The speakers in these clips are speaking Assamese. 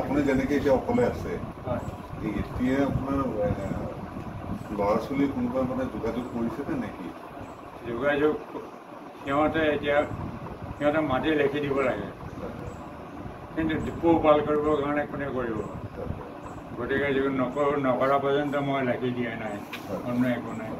আপুনি যেনেকৈ এতিয়া অকলে আছে এতিয়া আপোনাৰ ল'ৰা ছোৱালী কোনোবা মানে যোগাযোগ কৰিছেনে নেকি? যোগাযোগ সিহঁতে মাটি লিখি দিব লাগে, কিন্তু পোহপাল কৰিবৰ কাৰণে কোনে কৰিব? গতিকে নকৰা পৰ্যন্ত মই লিখি দিয়া নাই, অন্য একো নাই।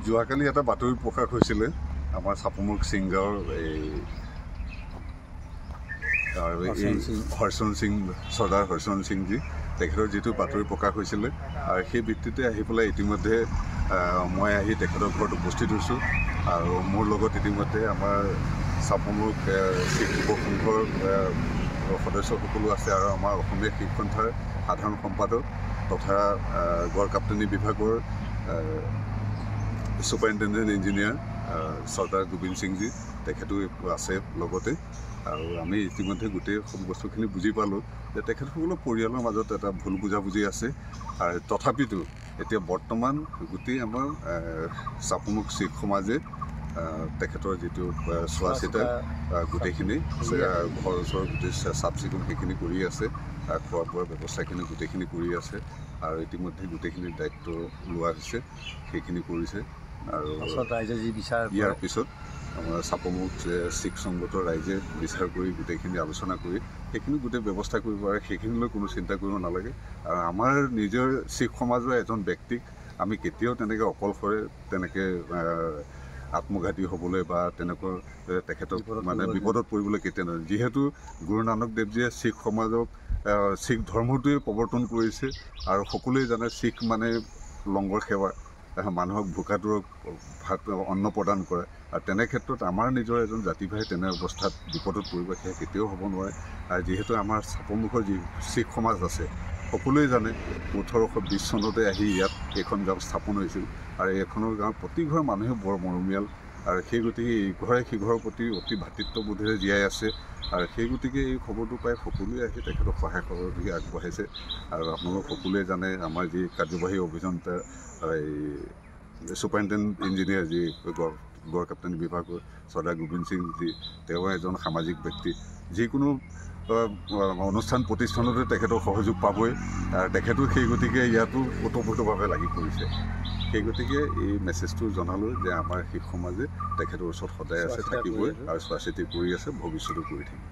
যোৱাকালি এটা বাতৰি প্ৰকাশ হৈছিলে আমাৰ চাপমুখ ছিংগাৰ হৰ্ষণ সিং চৰ্দাৰ হৰ্ষণ সিংজী তেখেতৰ যিটো বাতৰি প্ৰকাশ হৈছিলে আৰু সেই ভিত্তিতে আহি পেলাই ইতিমধ্যে মই আহি তেখেতৰ ঘৰত উপস্থিত হৈছোঁ আৰু মোৰ লগত ইতিমধ্যে আমাৰ চাপমুখ শিখ যুৱ সংঘৰ সদস্যসকলো আছে আৰু আমাৰ অসমীয়া শিখ সন্থাৰ সাধাৰণ সম্পাদক তথা গড় কাপ্তানি বিভাগৰ ছুপাৰিণ্টেণ্ডেণ্ট ইঞ্জিনিয়াৰ চৰ্দাৰ গোবিন্দ সিংজী তেখেতো আছে লগতে। আৰু আমি ইতিমধ্যে গোটেই বস্তুখিনি বুজি পালোঁ যে তেখেতসকলৰ পৰিয়ালৰ মাজত এটা ভুল বুজাবুজি আছে আৰু তথাপিতো এতিয়া বৰ্তমান গোটেই আমাৰ চাপমুখ শিখ সমাজে তেখেতৰ যিটো চোৱা চিতা গোটেইখিনি ঘৰ ওচৰৰ গোটেই চাফ চিকুণ সেইখিনি কৰি আছে, খোৱা বোৱাৰ ব্যৱস্থাখিনি গোটেইখিনি কৰি আছে আৰু ইতিমধ্যে গোটেইখিনি দায়িত্ব লোৱা হৈছে, সেইখিনি কৰিছে। আৰু ৰাইজে যি বিচাৰ ইয়াৰ পিছত আমাৰ চাপমুখ শিখ সংগঠনৰ ৰাইজে বিচাৰ কৰি গোটেইখিনি আলোচনা কৰি সেইখিনি গোটেই ব্যৱস্থা কৰিব আৰু সেইখিনিলৈ কোনো চিন্তা কৰিব নালাগে। আৰু আমাৰ নিজৰ শিখ সমাজৰ এজন ব্যক্তিক আমি কেতিয়াও তেনেকৈ অকলশৰে তেনেকৈ আত্মঘাতী হ'বলৈ বা তেনেকৈ তেখেতক মানে বিপদত পৰিবলৈ কেতিয়া নহয়। যিহেতু গুৰু নানক দেৱজীয়ে শিখ সমাজক শিখ ধৰ্মটোৱে প্ৰৱৰ্তন কৰিছে আৰু সকলোৱে জানে শিখ মানে লংগৰ সেৱা, মানুহক ভোকাতুৰক ভাত অন্ন প্ৰদান কৰে আৰু তেনে ক্ষেত্ৰত আমাৰ নিজৰ এজন জাতি ভাই তেনে অৱস্থাত বিপদত পৰিব সেয়া কেতিয়াও হ'ব নোৱাৰে। আৰু যিহেতু আমাৰ চাপমুখৰ যি শিখ সমাজ আছে সকলোৱে জানে 1820 চনতে আহি ইয়াত এইখন গাঁও স্থাপন হৈছিল আৰু এইখনৰ গাঁৱৰ প্ৰতি ঘৰ মানুহে বৰ মৰমীয়াল আৰু সেই গতিকে ইঘৰে সিঘৰৰ প্ৰতি অতি ভাতৃত্ববোধেৰে জীয়াই আছে আৰু সেই গতিকে এই খবৰটো পাই সকলোৱে আহি তেখেতক সহায় সহযোগী আগবঢ়াইছে। আৰু আপোনালোক সকলোৱে জানে আমাৰ যি কাৰ্যবাহী অভিযন্তা ছুপাৰিণ্টেণ্ডেণ্ট ইঞ্জিনিয়াৰ যি গড় কাপ্তানি বিভাগৰ চৰ্দাৰ গোবিন্দ সিংজী, তেওঁ এজন সামাজিক ব্যক্তি, যিকোনো অনুষ্ঠান প্ৰতিষ্ঠানতে তেখেতৰ সহযোগ পাবই আৰু তেখেতো সেই গতিকে ইয়াতো ওতঃপ্ৰোতভাৱে লাগি পৰিছে। সেই গতিকে এই মেছেজটো জনালোঁ যে আমাৰ শিখ সমাজে তেখেতৰ ওচৰত সদায় আছে, থাকিবই আৰু চোৱা চিতি কৰি আছে, ভৱিষ্যতেও কৰি থাকিব।